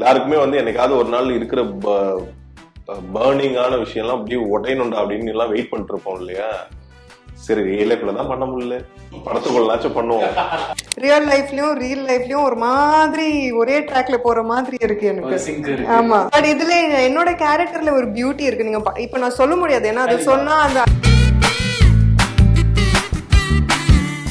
எல்லாருக்குமே வந்து என்னைக்காவது ஒரு நாள் இருக்கிற பர்னிங்கான விஷயம்லாம் அப்படியே உடையணுண்டா அப்படின்னு எல்லாம் வெயிட் பண்ணிட்டு இருப்போம் இல்லையா. சரி ரியல் லைஃப்ல தான் பண்ண முடியல, படத்துக்குள்ளாச்சும் பண்ணுவோம். ரியல் லைஃப்லயும் ஒரு மாதிரி ஒரே ட்ராக்ல போற மாதிரி இருக்கு எனக்கு. ஆமா, பட் இதுல என்னோட கேரக்டர்ல ஒரு பியூட்டி இருக்கு. நீங்க இப்ப நான் சொல்ல முடியாது, ஏன்னா அது சொன்னா அந்த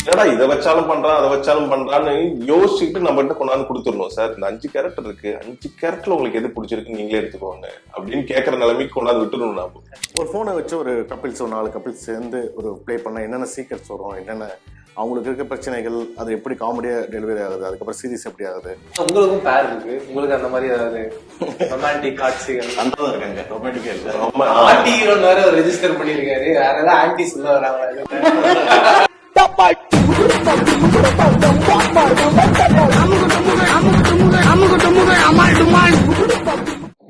என்னடா இதை வச்சாலும் பண்றான் அதை வச்சாலும் பண்றான்னு யோசிச்சுட்டு நம்ம கிட்ட கொண்டாந்து கொடுத்துடணும். சார் இந்த 5 கேரக்டர் இருக்கு, 5 கேரக்டர்ல உங்களுக்கு எது பிடிச்சிருக்கு நீங்களே எடுத்துக்கோங்க அப்படின்னு கேட்கற நிலைமைக்கு கொண்டாந்து விட்டுடணும். நாம ஒரு போனை வச்சு ஒரு கப்பிள்ஸ் 4 கப்பிள்ஸ் சேர்ந்து ஒரு பிளே பண்ணா என்னென்ன சீக்ரெட்ஸ் வரும், என்னென்ன அவங்களுக்கு இருக்க பிரச்சனைகள், அது எப்படி காமெடியா டெலிவரி ஆகுது, அதுக்கப்புறம் சீரியஸ் எப்படி ஆகுது. உங்களுக்கும் பேர் இருக்கு, உங்களுக்கு அந்த மாதிரி ஏதாவது ரொமான்டிக் காட்சிகள் அந்த இருக்காங்க. ரொமான்டிக்கா இல்ல, ஆன்டி ஹீரோன்னு வேற ரெஜிஸ்டர் பண்ணிருக்காரு. வேற ஏதாவது ஆன்டி சொல்ல வராங்க.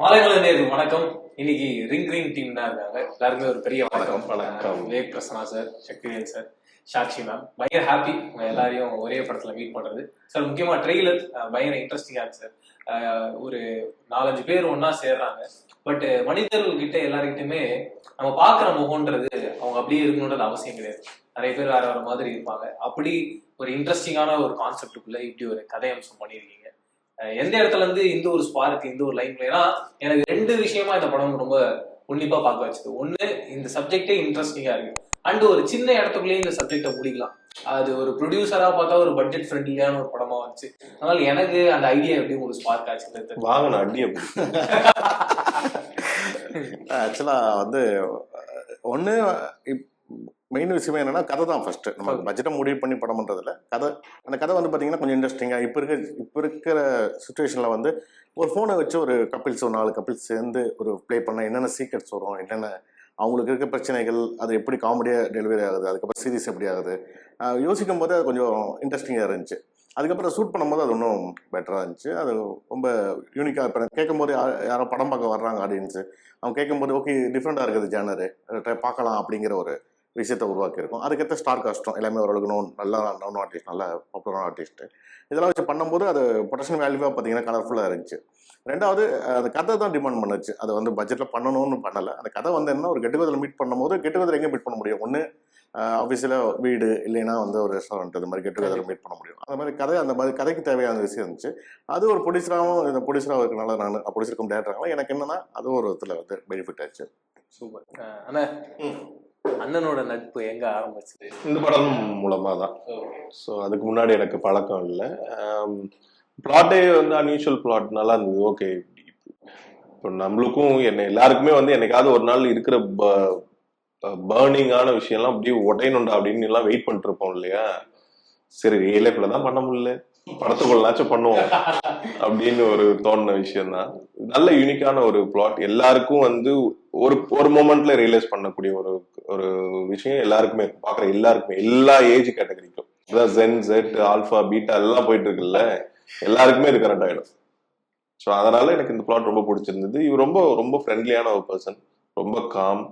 மாலைமலர் வணக்கம். இன்னைக்கு ரிங் டீம் தான் இருக்காங்க. எல்லாருமே ஒரு பெரிய வணக்கம். வணக்கம். Vivek Prasanna sir, Sakthivel sir, Sakshi ma'am. பயங்கர ஹாப்பி எல்லாரையும் ஒரே படத்துல மீட் பண்றது. சார் முக்கியமா ட்ரெய்லர் பயங்கர இன்ட்ரெஸ்டிங்கா இருக்கு சார். ஒரு 4-5 பேர் ஒன்னா சேர்றாங்க. பட் மனிதர்கள் கிட்ட எல்லாருக்கிட்டுமே நம்ம பாக்குற முகம்ன்றது அவங்க அப்படியே இருக்கணும்ன்றது அவசியம் கிடையாது. நிறைய பேர் வேற வேற மாதிரி இருப்பாங்க. அப்படி ஒரு இன்ட்ரெஸ்டிங்கான ஒரு கான்செப்டுக்குள்ள இப்படி ஒரு கதை அம்சம் பண்ணியிருக்கீங்க. எந்த இடத்துல இருந்து இந்த ஒரு ஸ்பார்க், இந்த ஒரு லைன்? ஏன்னா எனக்கு 2 விஷயமா இந்த படம் ரொம்ப உன்னிப்பா பார்க்க வச்சது. ஒண்ணு, இந்த சப்ஜெக்டே இன்ட்ரெஸ்டிங்கா இருக்கு. அண்ட் ஒரு சின்ன இடத்துக்குள்ளேயே இந்த சப்ஜெக்டை முடிக்கலாம். அது ஒரு ப்ரொடியூசரா பார்த்தா ஒரு பட்ஜெட் ஃப்ரெண்ட்லியான ஒரு படமா வந்துச்சு. அதனால எனக்கு அந்த ஐடியா எப்படி ஒரு ஸ்பார்க் ஆச்சு? வாங்கின அடி அப்படி. ஆக்சுவலா வந்து ஒண்ணு மெயின் விஷயமே என்னன்னா கதை தான். ஃபர்ஸ்ட் நம்ம பட்ஜெட்டை முடிவு பண்ணி படம் பண்றதுல கதை, அந்த கதை வந்து பாத்தீங்கன்னா கொஞ்சம் இன்ட்ரெஸ்டிங்கா இப்ப இருக்கிற சுச்சுவேஷன்ல வந்து ஒரு போனை வச்சு ஒரு கப்பிள்ஸ் 4 கப்பிள்ஸ் சேர்ந்து ஒரு பிளே பண்ணா என்னென்ன சீக்ரெட்ஸ் வரும், என்னென்ன அவங்களுக்கு இருக்க பிரச்சனைகள், அது எப்படி காமெடியா டெலிவரி ஆகுது, அதுக்கப்புறம் சீரியஸ் எப்படி ஆகுது, யோசிக்கும் போது அது கொஞ்சம் இன்ட்ரெஸ்டிங்கா இருந்துச்சு. அதுக்கப்புறம் ஷூட் பண்ணும்போது அது இன்னும் பெட்டரா இருந்துச்சு. அது ரொம்ப யூனிக்கா. இப்போ கேட்கும் போது யாரோ படம் பார்க்க வர்றாங்க ஆடியன்ஸு, அவங்க கேட்கும்போது ஓகே டிஃப்ரெண்டா இருக்குது ஜேனரு, பார்க்கலாம் அப்படிங்கிற ஒரு விஷயத்தை உருவாக்கியிருக்கும். அதுக்கேற்ற ஸ்டார் காஸ்ட்டும் எல்லாமே ஓரளவுக்கு நல்ல ஆர்டிஸ்ட், நல்ல பாப்புலரான ஆர்டிஸ்ட்டு, இதெல்லாம் வச்சு பண்ணும்போது அது ப்ரொடக்ஷன் வேல்யூவாக பார்த்தீங்கன்னா கலர்ஃபுல்லாக இருந்துச்சு. ரெண்டாவது அந்த கதை தான் டிமாண்ட் பண்ணுச்சு. அதை வந்து பட்ஜெட்டில் பண்ணணும்னு பண்ணலை. அந்த கதை வந்து என்ன, ஒரு கெட்டுகதில் மீட் பண்ணும்போது கெட்டுகதில் எங்கே மீட் பண்ண முடியும்? ஒன்று ஆஃபீஸில் வீடு, இல்லைன்னா வந்து ஒரு ரெஸ்டாரண்ட், இது மாதிரி கெட்டுகதில் மீட் பண்ண முடியும். அந்த மாதிரி கதை, அந்த மாதிரி கதைக்கு தேவையான விஷயம் இருந்துச்சு. அது ஒரு ப்ரொடியூசராகவும், இந்த ப்ரொடியூசராக இருக்கனால நான் ப்ரொடியூசருக்கும் டேரக்டராங்களா எனக்கு என்னன்னா அது ஒரு விதத்தில் வந்து பெனிஃபிட் ஆச்சு. சூப்பர். ஆனால் அண்ணனோட நட்பு எங்க ஆரம்பிச்சது? இந்த படம் மூலமா தான். ஸோ அதுக்கு முன்னாடி எனக்கு பழக்கம் இல்லை. பிளாட்டே வந்து அன்யூஷுவல் பிளாட், நல்லா இருந்தது. ஓகே, இப்போ நம்மளுக்கும் எல்லாருக்குமே வந்து என்னைக்காவது ஒரு நாள் இருக்கிற பர்னிங்கான விஷயம்லாம் அப்படியே உடையணுண்டா அப்படின்னு எல்லாம் வெயிட் பண்ணிட்டு இருப்போம் இல்லையா. சரி ரியல் லைஃப்ல தான் பண்ண முடியல, படத்துக்குள்ளாச்சும் பண்ணுவோம் அப்படின்னு ஒரு தோணுன விஷயம் தான். நல்ல யூனிக்கான ஒரு பிளாட், எல்லாருக்கும் வந்து ஒரு மொமெண்ட்ல ரியலைஸ் பண்ணக்கூடிய ஒரு விஷயம் எல்லாருக்குமே, பாக்குற எல்லாருக்குமே, எல்லா ஏஜ் கேட்டகரிக்கும், ஜென், ஜெட், ஆல்பா, பீட்டா எல்லாம் போயிட்டு இருக்குல்ல, எல்லாருக்குமே இது கரெக்ட் ஆயிடும். ஸோ அதனால எனக்கு இந்த பிளாட் ரொம்ப பிடிச்சிருந்தது. இவர் ரொம்ப ரொம்ப ஃப்ரெண்ட்லியான ஒரு பர்சன், ரொம்ப காம்.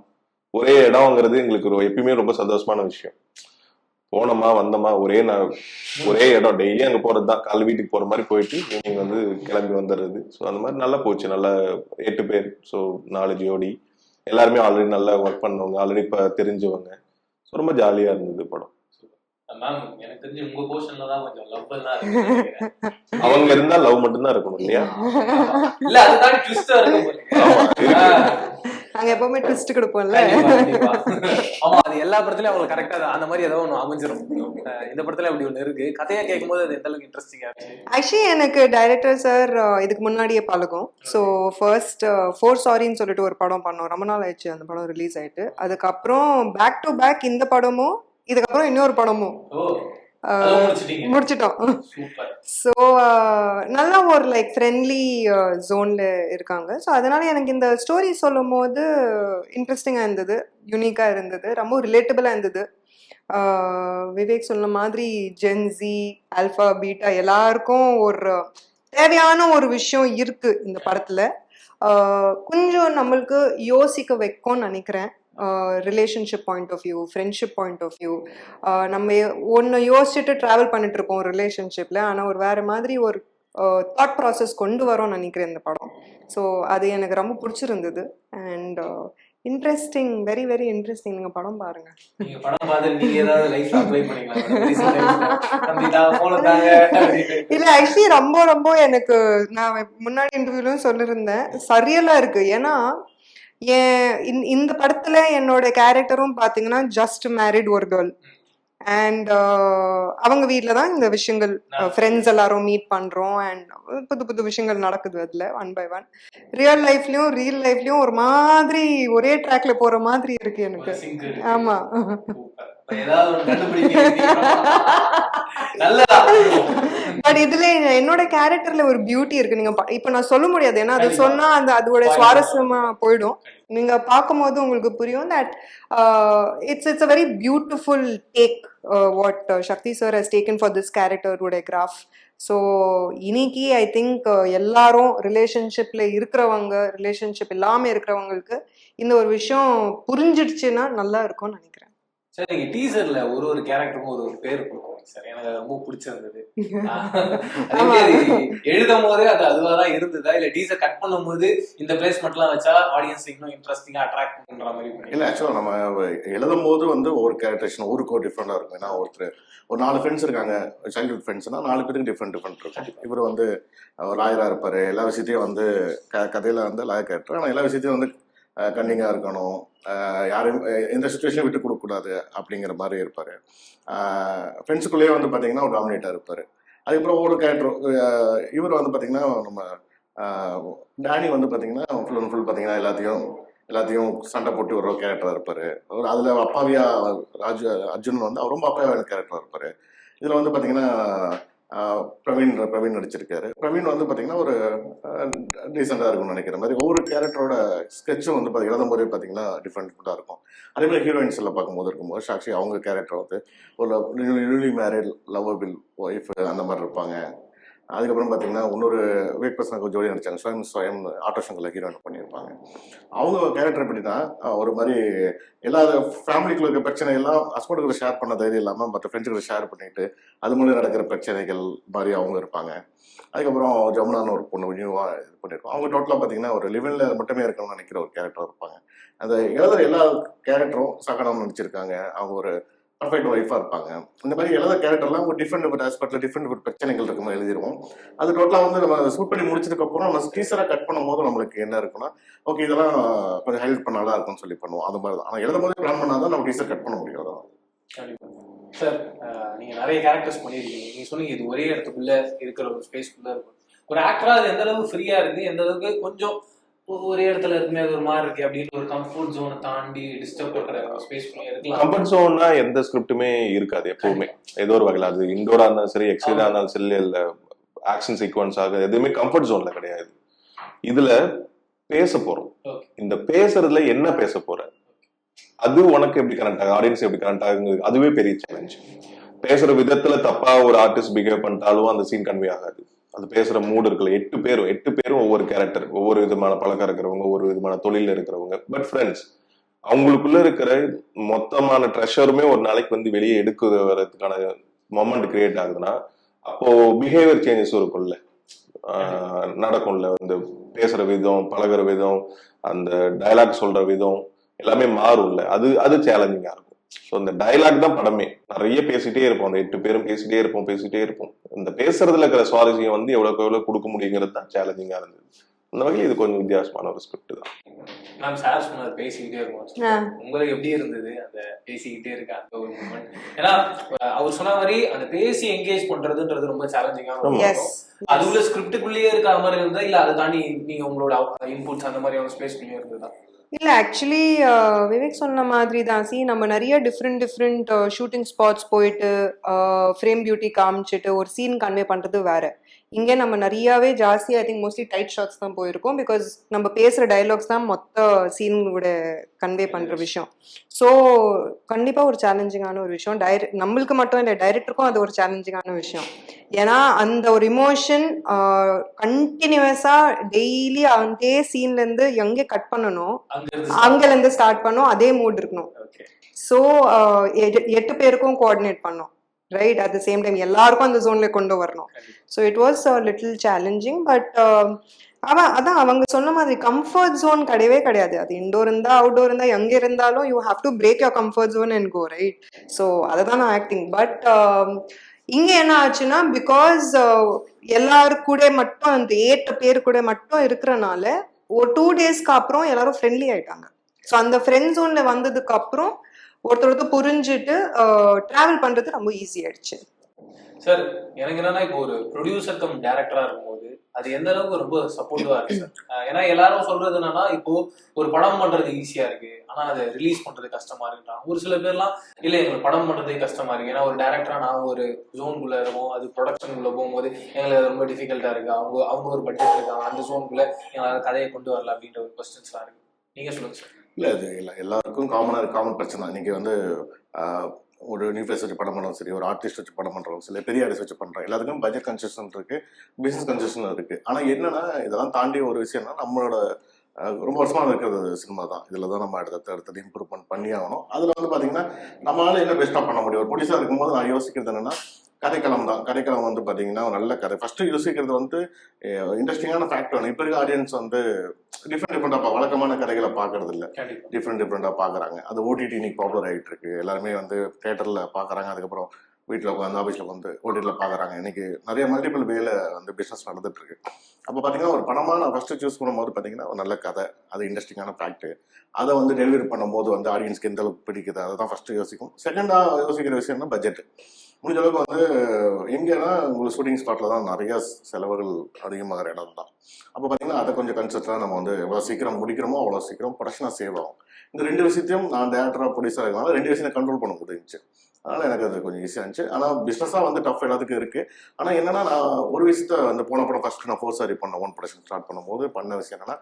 ஒரே இடம்ங்கிறது எங்களுக்கு எப்பயுமே ரொம்ப சந்தோஷமான விஷயம். போனோமா வந்தோமா ஒரே இடம், டெய்லி அங்கே போறது தான். காலையில் வீட்டுக்கு போற மாதிரி போயிட்டு ஈவினிங் வந்து கிளம்பி வந்துடுறது. ஸோ அந்த மாதிரி நல்லா போச்சு. நல்லா 8 பேர், ஸோ 4 ஜோடி, எல்லாருமே ஆல்ரெடி நல்லா ஒர்க் பண்ணவங்க, ஆல்ரெடி இப்போ தெரிஞ்சவங்க. ஸோ ரொம்ப ஜாலியா இருந்தது படம். எனக்கு தெரிஞ்சு உங்க போர்ஷன்ல தான் கொஞ்சம் லவ் தான். அவங்க இருந்தா லவ் மட்டும்தான் இருக்கணும் இல்லையா? இல்ல அதுதான் ட்விஸ்டா இருக்கும். நாங்க எப்பவுமே ட்விஸ்ட் கொடுப்போம்ல. ஆமா, அது எல்லா படத்துலயும் அவங்களுக்கு கரெக்டா அந்த மாதிரி ஏதோ ஒண்ணு அமைஞ்சிரும். இந்த படத்துல அப்படி ஒண்ணு இருக்கு. கதையா கேட்கும் போது அது எந்த அளவுக்கு இன்ட்ரெஸ்டிங்கா இருக்கு. ஆக்சுவலி எனக்கு டைரக்டர் சார் இதுக்கு முன்னாடியே பழகும். ஸோ ஃபர்ஸ்ட் 4 சாரின்னு சொல்லிட்டு ஒரு படம் பண்ணோம், ரொம்ப நாள் ஆயிடுச்சு அந்த படம் ரிலீஸ் ஆயிட்டு. அதுக்கப்புறம் பேக் டு பேக் இந்த படமும் இதுக்கப்புறம் இன்னொரு படமும் முடிச்சிட்டோம். ஸோ நல்லா ஒரு லைக் ஃப்ரெண்ட்லி ஜோன்ல இருக்காங்க. ஸோ அதனால எனக்கு இந்த ஸ்டோரி சொல்லும் போது இன்ட்ரெஸ்டிங்காக இருந்தது, யூனிக்காக இருந்தது, ரொம்ப ரிலேட்டபிளாக இருந்தது. விவேக் சொன்ன மாதிரி ஜென்சி, ஆல்ஃபா, பீட்டா எல்லாருக்கும் ஒரு தேவையான ஒரு விஷயம் இருக்கு இந்த படத்துல. கொஞ்சம் நம்மளுக்கு யோசிக்க வைக்கும்னு நினைக்கிறேன். Relationship point of view, friendship point of view. நம்ம ஒன்று யோசிச்சுட்டு ட்ராவல் பண்ணிட்டு இருப்போம் ரிலேஷன்ஷிப்பில், ஆனால் ஒரு வேறு மாதிரி ஒரு தாட் ப்ராசஸ் கொண்டு வரோம்னு நினைக்கிறேன் இந்த படம். ஸோ அது எனக்கு ரொம்ப பிடிச்சிருந்தது. And interesting, very very interesting. நீங்கள் படம் பாருங்க. நீங்க படம் பார்த்து நீங்க ஏதாவது லைஃப் அப்ளை பண்ணிக்கலாம். இல்ல ஆக்சுவலி ரொம்ப ரொம்ப எனக்கு நான் முன்னாடி இன்டர்வியூலும் சொல்லியிருந்தேன், சரியலா இருக்கு. ஏன்னா இந்த படத்துல என்னோட கேரக்டரும் பாத்தீங்கன்னா ஜஸ்ட் மேரிட் ஒரு கேர்ள். அண்ட் அவங்க வீட்டில் தான் இந்த விஷயங்கள், ஃப்ரெண்ட்ஸ் எல்லாரும் மீட் பண்ணுறோம். அண்ட் புது புது விஷயங்கள் நடக்குது அதில் ஒன் பை ஒன். ரியல் லைஃப்லையும் ஒரு மாதிரி ஒரே ட்ராக்ல போகிற மாதிரி இருக்கு எனக்கு. ஆமாம். பட் இதுல என்னோட கேரக்டர்ல ஒரு பியூட்டி இருக்கு. நீங்க இப்ப நான் சொல்ல முடியாது, ஏன்னா அது சொன்னா அதோட சுவாரஸ்யமா போயிடும். நீங்க பார்க்கும்போது உங்களுக்கு புரியும் that it's a very beautiful take what Shakti sir has taken for this character would graph. So இன்னைக்கு ஐ திங்க் எல்லாரும் ரிலேஷன்ஷிப்ல இருக்கிறவங்க, ரிலேஷன்ஷிப் இல்லாம இருக்கிறவங்களுக்கு இந்த ஒரு விஷயம் புரிஞ்சிடுச்சுன்னா நல்லா இருக்கும்னு நினைக்கிறேன். சார் நீங்க டீசர்ல ஒரு கேரக்டருக்கும் ஒரு பேர் கொடுக்கணும் சார், எனக்கு ரொம்ப பிடிச்சிருந்தது. எழுதும் போது அது அதுவாதான் இருந்ததா, இல்ல டீசர் கட் பண்ணும் போது இந்த பிளேஸ்மெண்ட்லாம் வச்சா ஆடியன்ஸ் இன்னும் இன்ட்ரெஸ்டிங்கா அட்ராக்ட் பண்ற மாதிரி? இல்ல ஆக்சுவலா நம்ம எழுதும் போது ஒவ்வொரு கேரக்டரேஷன் ஊருக்கு டிஃப்ரெண்டா இருக்கும். ஏன்னா ஒரு 4 ஃப்ரெண்ட்ஸ் இருக்காங்க, சைல்ட்ஹுட் ஃப்ரெண்ட்ஸ்னா 4 பேருக்கு டிஃப்ரெண்ட் இருக்கும். இவர் லாயரா இருப்பாரு, எல்லா விஷயத்தையும் கதையில லாயர் கேரக்டர். ஆனா எல்லா விஷயத்தையும் கன்னிங்கா இருக்கணும், யாரையும் எந்த சுச்சுவேஷனும் விட்டு கொடுக்கக்கூடாது அப்படிங்கிற மாதிரி இருப்பாரு. ஃப்ரெண்ட்ஸுக்குள்ளேயே பார்த்தீங்கன்னா ஒரு டாமினேட்டா இருப்பாரு. அதுக்கப்புறம் ஒரு கேரக்டர் இவர் பார்த்தீங்கன்னா நம்ம டேனி பார்த்தீங்கன்னா ஃபுல் அண்ட் ஃபுல் பார்த்தீங்கன்னா எல்லாத்தையும் சண்டை போட்டு ஒரு கேரக்டரா இருப்பாரு. அதுல அப்பாவியா அர்ஜுன் அவர் ரொம்ப அப்பாவியான கேரக்டரா இருப்பாரு. இதுல பார்த்தீங்கன்னா பிரவீன் நடிச்சிருக்காரு. பிரவீன் பார்த்தீங்கன்னா ஒரு டீசெண்டாக இருக்கும்னு நினைக்கிற மாதிரி ஒவ்வொரு கேரக்டரோட ஸ்கெட்சும் எழுதும் போதே பார்த்தீங்கன்னா டிஃப்ரெண்ட்டாக இருக்கும். அதே மாதிரி ஹீரோயின்ஸ் எல்லாம் பார்க்கும்போது இருக்கும்போது சாக்ஷி அவங்க கேரக்டர் ஒரு நியூலி மேரிட் லவ்வபிள் ஒய்ஃப் அந்த மாதிரி இருப்பாங்க. அதுக்கப்புறம் பார்த்தீங்கன்னா இன்னொரு வேக் பர்சனுக்கு ஜோடி நடிச்சாங்க, ஸ்வயம் ஆட்டோ சங்கரில் ஹீரோயின் பண்ணியிருப்பாங்க. அவங்க கேரக்டர் எப்படின்னா ஒரு மாதிரி எல்லா ஃபேமிலிக்குள்ள இருக்க பிரச்சனை எல்லாம் ஹஸ்பண்டுக்குள்ள ஷேர் பண்ண தைரியம் இல்லாமல் மற்ற ஃப்ரெண்ட்ஸுக்குள்ள ஷேர் பண்ணிட்டு அது மூலம் நடக்கிற பிரச்சனைகள் மாதிரி அவங்க இருப்பாங்க. அதுக்கப்புறம் ஜமுனான்னு ஒரு பொண்ணு நியூவாக இது பண்ணியிருக்கோம். அவங்க டோட்டலாக பார்த்தீங்கன்னா ஒரு லிவன்ல மட்டுமே இருக்கணும்னு நினைக்கிற ஒரு கேரக்டர் இருப்பாங்க. அந்த எழுதுற எல்லா கேரக்டரும் சகனம் நடிச்சிருக்காங்க. அவங்க ஒரு பர்ஃபெக்ட் ஒய்ஃபாக இருப்பாங்க. இந்த மாதிரி எழுத கேரக்டர்லாம் ஒரு டிஃப்ரெண்ட் ஆஸ்பெக்ட்ல டிஃப்ரெண்ட் பிரச்சனைகள் இருக்கும் எழுதிடுவோம். அது டோட்டலாக நம்ம ஷூட் பண்ணி முடிச்சதுக்கப்புறம் நம்ம டீசராக கட் பண்ணும் போது நம்மளுக்கு என்ன இருக்குன்னா, ஓகே இதெல்லாம் கொஞ்சம் ஹைலைட் பண்ண நல்லா இருக்கும்னு சொல்லி பண்ணுவோம். அது மாதிரி தான். ஆனால் எழுதும் போது பிளான் பண்ணாதான் நம்ம டீசர் கட் பண்ண முடியும். அதான் சார். நீங்க நிறைய கேரக்டர்ஸ் பண்ணிருக்கீங்க. நீங்க சொன்னீங்க இது ஒரே இடத்துக்குள்ள இருக்கிற ஒரு ஸ்பேஸ்க்குள்ள இருக்கும். ஒரு ஆக்டரா அது எந்த அளவுக்கு ஃப்ரீயா இருக்கு, எந்த அளவுக்கு கொஞ்சம் ஒரே இடத்துல இருக்குமே அது ஒரு மாதிரி இருக்கு அப்படின்னு ஒரு கம்ஃபர்ட் ஜோனை தாண்டி டிஸ்டர்ப் பண்ற ஸ்பேஸ் இருக்கலாம். கம்ஃபர்ட் ஜோன்னா எந்த ஸ்கிரிப்டுமே இருக்காது எப்பவுமே. ஏதோ ஒரு வகையில் அது இன்டோரா இருந்தாலும் சரி, எக்ஸ்டீரியரா இருந்தாலும் சரி, இல்ல ஆக்ஷன் சீக்வன்ஸ் ஆகுது, எதுவுமே கம்ஃபர்ட் ஜோன்ல கிடையாது. இதுல பேச போறோம். இந்த பேசுறதுல என்ன பேச போற, அது உனக்கு எப்படி கனெக்ட் ஆகுது, ஆடியன்ஸ் எப்படி கனெக்ட் ஆகுது, அதுவே பெரிய சேலஞ்ச். பேசுற விதத்துல தப்பா ஒரு ஆர்டிஸ்ட் பிஹேவ் பண்ணிட்டாலும் அந்த சீன் கன்வே ஆகாது. அது பேசுற மூடு இருக்குல்ல, 8 பேரும் ஒவ்வொரு கேரக்டர், ஒவ்வொரு விதமான பழக்கம் இருக்கிறவங்க, ஒவ்வொரு விதமான தொழில இருக்கிறவங்க, பட் ஃப்ரெண்ட்ஸ். அவங்களுக்குள்ள இருக்கிற மொத்தமான ட்ரெஷருமே ஒரு நாளைக்கு வெளியே எடுக்கிறதுக்கான மொமெண்ட் கிரியேட் ஆகுதுன்னா அப்போ பிஹேவியர் சேஞ்சஸும் இருக்கும்ல, நடக்கும்ல. பேசுற விதம், பழகிற விதம், அந்த டயலாக் சொல்ற விதம் எல்லாமே மாறும்ல. அது சேலஞ்சிங்கா இருக்கும். ஸோ இந்த டயலாக் தான் படமே. நிறைய பேசிட்டே இருப்போம், அந்த 8 பேரும் பேசிட்டே இருப்போம். இந்த பேசுறதுல இருக்கிற சுவாரஸ்யம் எவ்வளவு கொடுக்க முடியுங்கிறது தான் சேலஞ்சிங்கா இருந்தது. அந்த வகையில் இது கொஞ்சம் வித்தியாசமான ஒரு ஸ்கிரிப்ட் தான். நான் சார் சொன்னது பேசிக்கிட்டே இருக்கும். உங்களுக்கு எப்படி இருந்தது அந்த பேசிக்கிட்டே இருக்க அந்த ஒரு மூமெண்ட்? ஏன்னா அவர் சொன்ன மாதிரி அந்த பேசி என்கேஜ் பண்றதுன்றது ரொம்ப சேலஞ்சிங்கான. அது உள்ள ஸ்கிரிப்டுக்குள்ளேயே இருக்க மாதிரி இருந்தா, இல்ல அதை தாண்டி நீங்க உங்களோட இன்புட்ஸ் அந்த மாதிரி ஸ்பேஸ்க்குள்ளேயே இருந்ததா? இல்லை ஆக்சுவலி விவேக் சொன்ன மாதிரி தான். நம்ம நிறைய டிஃப்ரெண்ட் ஷூட்டிங் ஸ்பாட்ஸ் போயிட்டு ஃப்ரேம் பியூட்டி காமிச்சிட்டு ஒரு சீன் கன்வே பண்ணுறது வேற. இங்கே நம்ம நிறையாவே ஜாஸ்தி I think mostly tight shots தான் போயிருக்கோம். பிகாஸ் நம்ம பேசுகிற டைலாக்ஸ் தான் மொத்த சீனோட கன்வே பண்ணுற விஷயம். ஸோ கண்டிப்பாக ஒரு சேலஞ்சிங்கான ஒரு விஷயம். நம்மளுக்கு மட்டும் இல்லை, டைரக்டருக்கும் அது ஒரு சேலஞ்சிங்கான விஷயம். ஏன்னா அந்த ஒரு இமோஷன் கண்டினியூஸாக டெய்லி அதே சீன்லேருந்து எங்கே கட் பண்ணணும் அங்கேருந்து ஸ்டார்ட் பண்ணோம், அதே மூட் இருக்கணும். ஸோ 8 பேருக்கும் கோஆர்டினேட் பண்ணோம். Right at the same time எல்லாருக்கும் அந்த ஜோன்ல கொண்டு வரணும். So it was little challenging. But அதான் அவங்க சொன்ன மாதிரி கம்ஃபர்ட் ஜோன் கிடையவே கிடையாது. அது இன்டோர் இருந்தா அவுட்டோர் இருந்தா எங்க இருந்தாலும் you have to break your comfort zone and go, right? So அதை தான் நான் ஆக்டிங். பட் இங்க என்ன ஆச்சுன்னா, பிகாஸ் எல்லாரு கூட மட்டும் அந்த 8 பேர் கூட மட்டும் இருக்கிறனால ஒரு 2 டேஸ்க்கு அப்புறம் எல்லாரும் ஃப்ரெண்ட்லி ஆயிட்டாங்க. ஸோ அந்த ஃப்ரெண்ட் ஜோன்ல வந்ததுக்கு அப்புறம் ஒருத்தர் புரிஞ்சுட்டு டிராவல் பண்றது ரொம்ப ஈஸி ஆயிடுச்சு. சார் எனக்கு என்னன்னா, இப்போ ஒரு ப்ரொடியூசர் கம் டைரக்டரா இருக்கும்போது அது எந்த அளவுக்கு ரொம்ப சப்போர்ட்டிவா இருக்கு சார்? ஏன்னா எல்லாரும் சொல்றது என்னன்னா, இப்போ ஒரு படம் பண்றது ஈஸியா இருக்கு, ஆனா அதை ரிலீஸ் பண்றது கஷ்டமா இருக்குன்றாங்க. ஒரு சில பேர்லாம் இல்ல எங்களுக்கு படம் பண்றதே கஷ்டமா இருக்கு, ஏன்னா ஒரு டைரக்டரா நான் ஒரு ஜோனுக்குள்ள இருக்கோம், அது ப்ரொடக்ஷனுக்குள்ள போகும்போது எங்களுக்கு அது ரொம்ப டிஃபிகல்ட்டா இருக்கு, அவங்க ஒரு பட்ஜெட் இருக்காங்க, அந்த ஜோனுக்குள்ள எங்களால் கதையை கொண்டு வரல அப்படின்ற ஒரு கொஸ்டின்ஸ்லாம் இருக்கு. நீங்க சொல்லுங்க சார். இல்லை அது இல்லை எல்லாருக்கும் காமன் பிரச்சனை. நீங்கள் வந்து ஒரு நியூ ஃபேஸ் வச்சு படம் பண்ணுறோம், சரி ஒரு ஆர்டிஸ்ட் வச்சு படம் பண்ணுறோம், சில பெரிய ஆர்டிஸ்ட் வச்சு பண்ணுறோம், எல்லாத்துக்கும் பட்ஜெட் கன்செஷன் இருக்குது, பிஸ்னஸ் கன்செஷன் இருக்குது. ஆனால் என்னன்னா இதெல்லாம் தாண்டி ஒரு விஷயம்னா நம்மளோட ரொம்ப வருஷமாக இருக்கிறது சினிமா தான். இதில் தான் நம்ம அடுத்தது இம்ப்ரூவ்மெண்ட் பண்ணி ஆகணும். அதில் வந்து பார்த்தீங்கன்னா நம்மளால என்ன பெஸ்ட்டாக பண்ண முடியும். ஒரு ப்ரொடியூசராக இருக்கும்போது நான் யோசிக்கிறது என்னென்னா கதைக்களம் தான். கதைக்களம் வந்து பார்த்தீங்கன்னா ஒரு நல்ல கதை ஃபஸ்ட்டு யோசிக்கிறது வந்து இன்ட்ரெஸ்டிங்கான ஃபேக்ட் வேணும். இப்போ இருக்க ஆடியன்ஸ் வந்து டிஃப்ரெண்டாக வழக்கமான கதைகளை பார்க்கறது இல்லை, டிஃப்ரெண்டாக பார்க்குறாங்க. அது ஓடிடி இன்னைக்கு பாப்புலர் ஆகிட்டு இருக்கு. எல்லாருமே வந்து தேட்டரில் பார்க்குறாங்க, அதுக்கப்புறம் வீட்டில் உட்காந்து ஆஃபீஸில் வந்து ஓடிடியில் பார்க்குறாங்க. இன்னைக்கு நிறைய மல்டிபிள் வேல வந்து பிஸ்னஸ் நடந்துட்டு இருக்கு. அப்போ பார்த்தீங்கன்னா ஒரு படமாக நான் ஃபஸ்ட்டு சூஸ் பண்ணும்போது பார்த்தீங்கன்னா ஒரு நல்ல கதை, அது இன்ட்ரெஸ்டிங்கான ஃபேக்ட், அதை வந்து டெலிவரி பண்ணும்போது வந்து ஆடியன்ஸ்க்கு எந்த அளவுக்கு பிடிக்குது அதை தான் ஃபஸ்ட்டு யோசிக்கும். செகண்டாக யோசிக்கிற விஷயம்னா பட்ஜெட். முடிஞ்ச அளவுக்கு வந்து எங்கன்னா உங்களுக்கு ஷூட்டிங் ஸ்பாட்டில் தான் நிறைய செலவுகள் அதிகமாகிற இடம் தான். அப்போ பார்த்தீங்கன்னா அதை கொஞ்சம் கன்செப்டாக நம்ம வந்து எவ்வளோ சீக்கிரம் முடிக்கிறோமோ அவ்வளோ சீக்கிரம் ப்ரொடக்ஷனாக சேவ் ஆகும். இந்த 2 விஷயத்தையும் நான் டேரக்டராக ப்ரொடியூசராக இருக்கனால 2 விஷயத்தை கண்ட்ரோல் பண்ண முடிஞ்சிச்சு. அதனால் எனக்கு அது கொஞ்சம் ஈஸியாக இருந்துச்சு. ஆனால் பிஸ்னஸாக வந்து டஃப் எல்லாத்துக்கும் இருக்குது. ஆனால் என்னன்னா நான் ஒரு விஷயத்த வந்து போன படம் ஃபஸ்ட்டு நான் 4 சாரி பண்ண ஓன் ப்ரொடக்ஷன் ஸ்டார்ட் பண்ணும்போது பண்ண விஷயம் என்னன்னா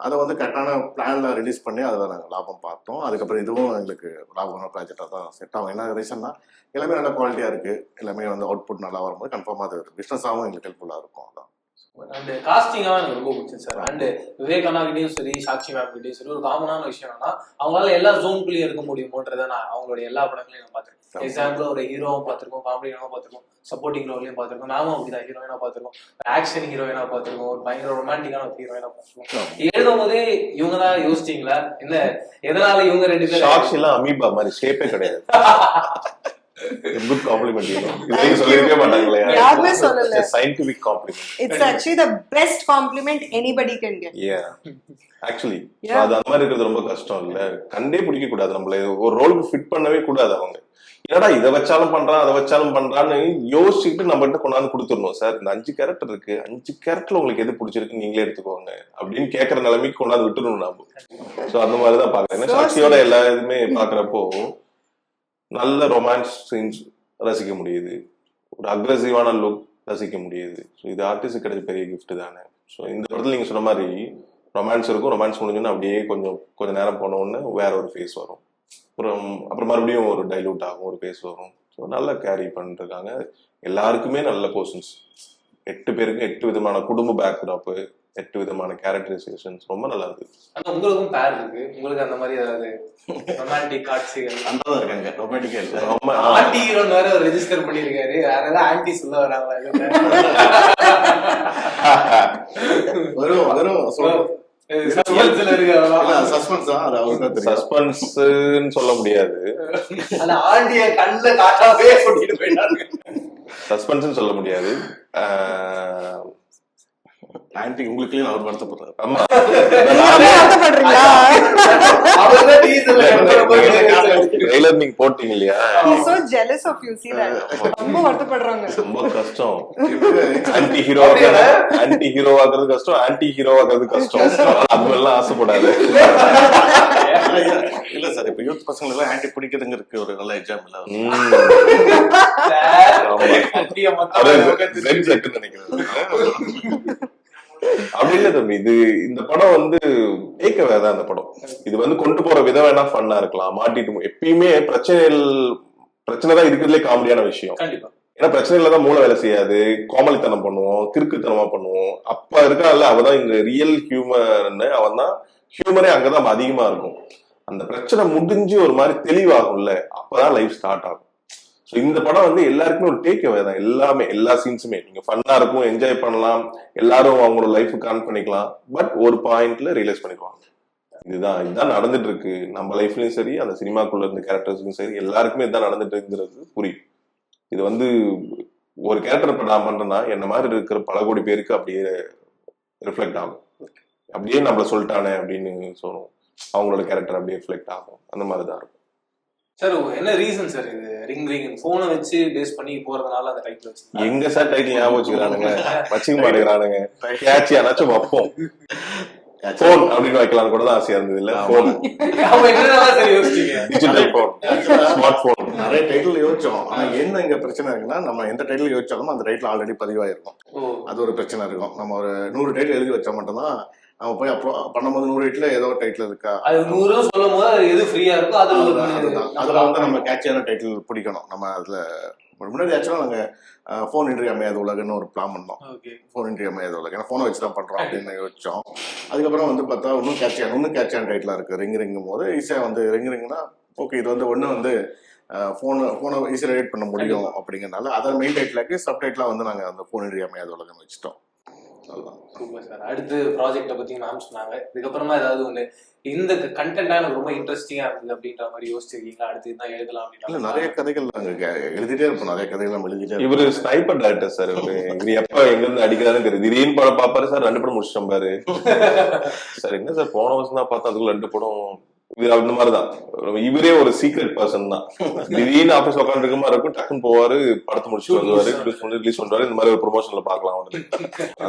அதை வந்து கரெக்டான பிளானில் ரிலீஸ் பண்ணி அதில் நாங்கள் லாபம் பார்த்தோம். அதுக்கப்புறம் இதுவும் எங்களுக்கு லாபமான ப்ராஜெக்டாக தான் செட் ஆகும். என்ன ரீசன்னா எல்லாமே நல்ல குவாலிட்டியாக இருக்குது, எல்லாமே வந்து அவுட்புட் நல்லா வரும்போது கன்ஃபார்மாக அது பிஸ்னஸாகவும் எங்களுக்கு ஹெல்ப்ஃபுல்லாக இருக்கும். அதான் அண்ட் காஸ்டிங்காக எனக்கு ரொம்ப பிடிச்சது சார். அண்ட் விவேக் அண்ணாகிட்டையும் சரி சாக்ஷி மேம் கிட்டையும் சரி ஒரு காமனான விஷயம் என்னன்னா அவங்களால எல்லா ஜோன்குள்ளேயும் இருக்க முடியுமோன்றதை நான் அவங்களுடைய எல்லா படங்களையும் நான் பார்த்துருக்கேன். எக்ஸாம்பிள் ஒரு ஹீரோவும் பார்த்துருக்கோம், காமெடியாகவும் பார்த்துருக்கோம், சப்போர்ட்டிங் ரோலையும் பார்த்துருக்கோம், நாமும் அப்படிதான் ஹீரோயினா பார்த்துருக்கோம், ஆக்ஷன் ஹீரோயினா பார்த்துருக்கோம், ஒரு பயங்கர ரொமான்டிக்கான ஒரு ஹீரோயினா பார்த்துருக்கோம். எழுதும் போதே இவங்க தான் யோசிச்சிங்களா என்ன எதனால இவங்க 2 பேரும்? சாக்ஷிலாம் அமீபா மாதிரி ஷேப்பே கிடையாது. Good compliment, you know. இதை சொல்லிருக்கவே மாட்டாங்களே. யாருமே சொல்லல. It's a scientific compliment. It's actually the best compliment anybody can get. Yeah. Actually, அது அந்த மாதிரி இருக்கிறது ரொம்ப கஷ்டம் இல்ல. கண்டே பிடிக்க கூடாது, நம்மள ஒரு ரோலுக்கு ஃபிட் பண்ணவே கூடாது. அவங்க என்னடா இதை வச்சாலும் பண்றான் அதை வச்சாலும் பண்றான்னு யோசிச்சுட்டு நம்ம கிட்ட கொண்டாந்து கொடுத்துடணும். சார் இந்த 5 கேரக்டர் இருக்கு, 5 கேரக்டர்ல உங்களுக்கு எது பிடிச்சிருக்கு நீங்களே எடுத்துக்கோங்க அப்படின்னு கேட்கற நிலைமைக்கு கொண்டாந்து விட்டுடணும் நாம. சோ அந்த மாதிரிதான் பாக்குறேன். சாட்சியோட எல்லா இதுமே பாக்குறப்போ நல்ல ரொமான்ஸ் சீன்ஸ் ரசிக்க முடியுது, ஒரு அக்ரெசிவான லுக் ரசிக்க முடியுது. ஸோ இது ஆர்டிஸ்ட் கிடைச்ச பெரிய கிஃப்ட் தானே. ஸோ இந்த படத்துல நீங்க சொன்ன மாதிரி ரொமான்ஸ் இருக்கும், ரொமான்ஸ் முடிஞ்சோன்னா அப்படியே கொஞ்சம் நேரம் போனோன்னு வேற ஒரு ஃபேஸ் வரும், அப்புறம் மறுபடியும் ஒரு டைலூட் ஆகும், ஒரு ஃபேஸ் வரும். ஸோ நல்லா கேரி பண்ணிருக்காங்க. எல்லாருக்குமே நல்ல போர்ஷன்ஸ், 8 பேருக்கு 8 விதமான குடும்ப பேக்ராப்பு, 8 விதமான கேரக்டரைசேஷன்ஸ், ரொம்ப நல்லா இருக்கு. ஆனா உங்களுக்கும் பேர் இருக்கு, உங்களுக்கு அந்த மாதிரி ஏதாவது ரொமான்டிக் காட்சிகள் அந்ததான் இருக்காங்க. ரொமான்டிக்கா இல்லை, ரொம்ப ஆன்டி ஹீரோன்னு வேற ரெஜிஸ்டர் பண்ணிருக்காரு. வேற ஏதாவது ஆன்டி சொல்ல வராங்களா? சஸ்பென்ஸ்ன்னு சொல்ல முடியாது, ஆண்டிய கண்ணுல காட்டாவே சொல்லிட்டு போயிட்டாங்க. சஸ்பென்ஸ்ன்னு சொல்ல முடியாது. ஆன்டி உங்களுக்கு அவர் வருத்தப்படுறாரு. ஆமா, ட்ரெய்லர் நீங்க போட்டீங்க இல்லையா, so jealous of you, see that. ரொம்ப வருத்தப்படுறாங்க. ரொம்ப கஷ்டம். ஆன்டி ஹீரோவாக்குறது கஷ்டம், ஆன்டி ஹீரோவாக்குறது கஷ்டம். அதுவெல்லாம் ஆசைப்படாது. இல்ல சார், இப்ப யூத் பசங்க எல்லாம் ஆன்டி பிடிக்கிறதுங்கிறதுக்கு ஒரு நல்ல எக்ஸாம்பிள். அப்படி இல்ல தம்பி, இந்த படம் வந்து டேக்அவே தான். அந்த படம் இது வந்து கொண்டு போற விதம் வேணா ஃபன்னா இருக்கலாம், மாட்டிட்டு எப்பயுமே பிரச்சனை தான் இருக்கிறதுலே காமெடியான விஷயம். ஏன்னா பிரச்சனைல தான் மூளை வேலை செய்யாது, கோமலித்தனம் பண்ணுவோம், கிறுக்குத்தனமா பண்ணுவோம். அப்ப இருக்கான்ல அவதான் இந்த ரியல் ஹியூமர்னு, அவன் தான் ஹியூமரே அங்கதான் அதிகமா இருக்கும். அந்த பிரச்சனை முடிஞ்சு ஒரு மாதிரி தெளிவாகும்ல, அப்பதான் லைஃப் ஸ்டார்ட் ஆகும். ஸோ இந்த படம் வந்து எல்லாருக்குமே ஒரு டேக் அவே தான். எல்லாமே எல்லா சீன்ஸுமே நீங்க ஃபன்னா இருக்கும், என்ஜாய் பண்ணலாம், எல்லாரும் அவங்களோட லைஃபுக்கு ஆன் பண்ணிக்கலாம். பட் ஒரு பாயிண்ட்ல ரியலைஸ் பண்ணிக்குவாங்க, இதுதான் நடந்துட்டு இருக்கு நம்ம லைஃப்லயும் சரி, அந்த சினிமாக்குள்ள இருந்த கேரக்டர்ஸுக்கும் சரி, எல்லாருக்குமே இதுதான் நடந்துட்டு இருக்குங்கிறது புரியும். இது வந்து ஒரு கேரக்டர் இப்ப நான் பண்றேன்னா என்ன மாதிரி இருக்கிற பல கோடி பேருக்கு அப்படியே ரிஃப்ளெக்ட் ஆகும். அப்படியே நம்மள சொல்லிட்டானே அப்படின்னு சொல்லுவோம், அவங்களோட கேரக்டர் அப்படியே ரிஃப்ளெக்ட் ஆகும். அந்த மாதிரிதான் இருக்கும். சார் என்ன ரீசன் சார் இது ரிங் போனை வச்சு பேஸ் பண்ணி போறதுனால அந்த டைட்டில் வச்சு எங்க சார் டைட்டில் ஞாபகம் வச்சுக்கிறானுங்க, வச்சுக்க மாட்டேங்கிறானுங்க. கேட்சியானாச்சும் வைப்போம், போன் அப்படின்னு வைக்கலாம்னு கூட தான் ஆசையா இருந்தது. இல்ல phone, digital phone, smart phone, நிறைய டைட்டில் யோசிச்சோம். ஆனா என்ன இங்க பிரச்சனை இருக்குன்னா, நம்ம எந்த டைட்டில் யோசிச்சாலும் அந்த டைட்டில் ஆல்ரெடி பதிவாயிருக்கும். அது ஒரு பிரச்சனை இருக்கும். நம்ம ஒரு 100 டைட்டில் எழுதி வச்சா மட்டும்தான் நம்ம போய் அப்புறம் பண்ணும்போது 100 டைட்டில் ஏதோ டைட்டில் இருக்கா, அது 100 சொல்லும் போது எது ஃப்ரீயா இருக்கோ அதுல வந்து நம்ம கேட்சியான டைட்டில் பிடிக்கணும். நம்ம அதுல முன்னாடி ஆக்சுவலா நாங்க போன் இன்றி அமையாத உலகன்னு ஒரு பிளான் பண்ணோம். போன் இன்றி அமையாத உலகம், ஏன்னா போனை வச்சுதான் பண்றோம் அப்படின்னு யோசிச்சோம். அதுக்கப்புறம் வந்து பார்த்தா இன்னும் கேட்சியான டைட்டிலா இருக்கு. ரிங்கும் போது ஈஸியா வந்து ரிங்னா ஓகே, இது வந்து ஒண்ணு வந்து போனை ஈஸியா எடிட் பண்ண முடியும் அப்படிங்கறதுனால அதை மெயின் டைட்டிலாக்கி சப் டைட்டிலா வந்து நாங்க அந்த போன் இன்றி அமையாத உலகம் வச்சுட்டோம். அடுத்து ப்ராஜெக்ட பத்தி மேம் சொன்னாங்க. இதுக்கப்புறமா ஏதாவது ஒண்ணு இந்த கண்டென்ட்டா எனக்கு ரொம்ப இன்ட்ரெஸ்டிங்கா இருந்தது அப்படின்ற மாதிரி யோசிச்சிருக்கீங்களா? அடுத்து தான் எழுதலாம் அப்படின்னு நிறைய கதைகள் நாங்க எழுதிட்டே இருப்போம். நிறைய கதைகள் நம்ம எழுதிட்டே. இவரு ஸ்னைப்பர் டைரக்டர் சார். இவரு எப்ப எங்க இருந்து அடிக்கிறாருன்னு தெரியும். திடீர்னு படம் பாப்பாரு சார், 2 படம் முடிச்சிட்டோம் பாரு சார். என்ன சார் போன வருஷம் தான் பார்த்தா அதுக்குள்ள 2 படம். அந்த மாதிரிதான் இவரே ஒரு சீக்ரெட் பர்சன் தான். திடீர்னு ஆபீஸ் உட்காந்து இருக்க மாதிரி இருக்கும், டக்குன்னு போவாரு, படத்தை முடிச்சுட்டு வருவாரு, ரிலீஸ் பண்றாரு. இந்த மாதிரி ஒரு ப்ரொமோஷன்ல பாக்கலாம்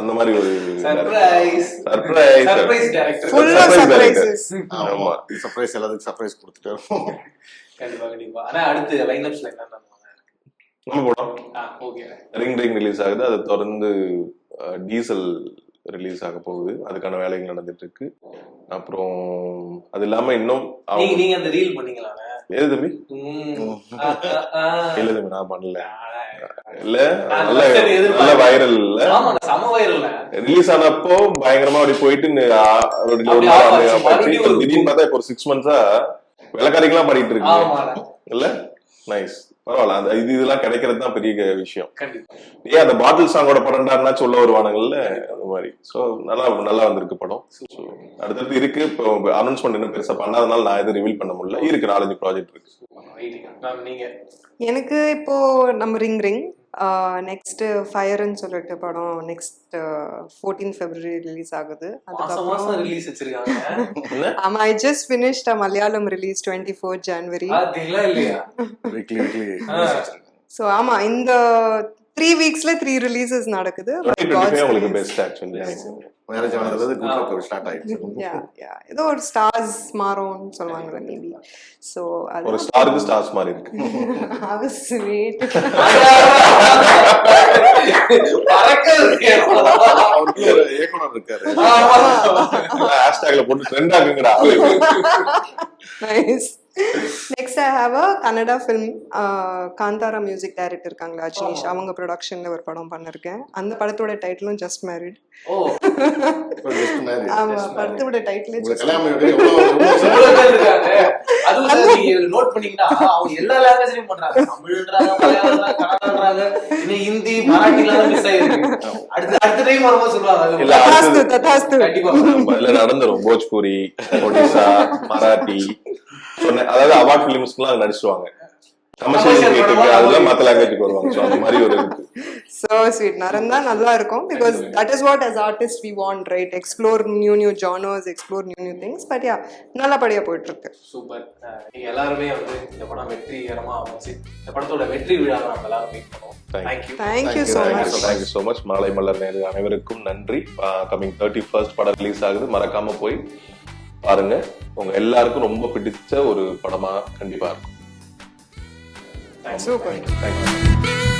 அந்த மாதிரி ஒரு சர்ப்ரைஸ் எல்லாத்துக்கும் சர்ப்ரைஸ் கொடுத்துட்டு இருக்கோம். கண்டிப்பா. ஆனா அடுத்து லைனப்ஸ்ல என்ன நம்ம படம் ரிங் ரிலீஸ் ஆகுது. அதை தொடர்ந்து டீசல் ரிலீஸ் ஆக போகுது. அதுக்கான வேலைகள் நடந்துட்டு இருக்கு. அப்புறம் அது இல்லாம இன்னும் நீங்க அந்த ரீல் பண்ணீங்களா? ஏது தம்பி? இல்ல தம்பி, நான் பண்ணல. இல்ல நல்ல வைரல் இல்ல, ரிலீஸ் ஆனப்போ பயங்கரமா அப்படி போயிட்டு திடீர்னு பார்த்தா இப்போ ஒரு 6 months விளக்காரிக்கெல்லாம் பாடிட்டு இருக்கு இல்ல. நைஸ், பரவாயில்ல. அந்த இதெல்லாம் கிடைக்கிறது தான் பெரிய விஷயம். ஏன் அந்த பாட்டில் சாங்கோட படம்டாருன்னா சொல்ல வருவானுங்கல்ல, அது மாதிரி. ஸோ நல்லா வந்திருக்கு படம். அடுத்தடுத்து இருக்கு. இப்போ அனௌன்ஸ்மெண்ட் இன்னும் பெருசா பண்ணாதனால நான் எதுவும் ரிவீல் பண்ண முடியல. இருக்கு 4-5 ப்ராஜெக்ட் இருக்கு. எனக்கு இப்போ நம்ம ரிங் நெக்ஸ்ட் ஃபயர்னு சொல்லிட்டு படம் நெக்ஸ்ட் 14 February ரிலீஸ் ஆகுது. அதுக்கப்புறம் ரிலீஸ் வச்சிருக்காங்க. ஆமா, I just finished a Malayalam release 24 January. அதெல்லாம் இல்லையா? சோ ஆமா, இந்த 3 weeksல 3 releases நடக்குது. உங்களுக்கு பெஸ்ட் ஆக்சுவலி மேரேஜ் ஆனதுல குட் ஸ்டார்ட் ஆயிடுச்சு. யா ஏதோ ஒரு ஸ்டார்ஸ் மாறும்னு சொல்வாங்க மேபி. சோ அது ஒரு ஸ்டாருக்கு ஸ்டார்ஸ் மாதிரி இருக்கு. how sweet. ஒரு ஏகனர் இருக்காரு. ஹேஷ்டேக்ல போட்டு ட்ரெண்ட் ஆகுங்கடா. Nice. Next I have a Kannada film. Kantara music director இருக்காங்களா அஜ்னீஷ், அவங்க ப்ரொடக்ஷன்ல ஒரு படம் பண்ணிருக்கேன். அந்த படத்தோட டைட்டிலும் ஜஸ்ட் மேரிட். ஆமா, படத்தோட டைட்டில் நோட் பண்ணீங்கன்னா அவங்க எல்லா லாங்குவேஜ்லயும் பண்றாங்க. தமிழ்ன்றாங்க, மலையாளம்ன்றாங்க, இன்னும் ஹிந்தி, மராட்டில மிஸ் ஆயிருக்கு. அடுத்த டைம் வரும்போது சொல்லுவாங்க ததாஸ்து. கண்டிப்பா இல்ல நடந்துரும். போஜ்பூரி, ஒடிசா, மராட்டி, அதாவது அவார்ட் பிலிம்ஸ்க்குலாம் நடிச்சுவாங்க. அதெல்லாம் மத்த லாங்குவேஜ்க்கு வருவாங்க. அந்த மாதிரி ஒரு so sweet நடந்தா நல்லா இருக்கும். because that is what as artists we want, right? explore new genres, explore new things. but yeah, நல்லபடியா போயிட்டு இருக்கு. சூப்பர். நீங்க எல்லாருமே வந்து இந்த படம் வெற்றிகரமா அமைச்சு இந்த படத்தோட வெற்றி விழாவை நம்ம எல்லாரும் மீட் பண்ணுவோம். Thank you so much. மாலை மலர் நேயர்கள் அனைவருக்கும் நன்றி. கமிங் 31st படம் ரிலீஸ் ஆகுது. மறக்காம போய் பாருங்க. உங்க எல்லாருக்கும் ரொம்ப பிடிச்ச ஒரு படமா கண்டிப்பா இருக்கும். Super. Thank you.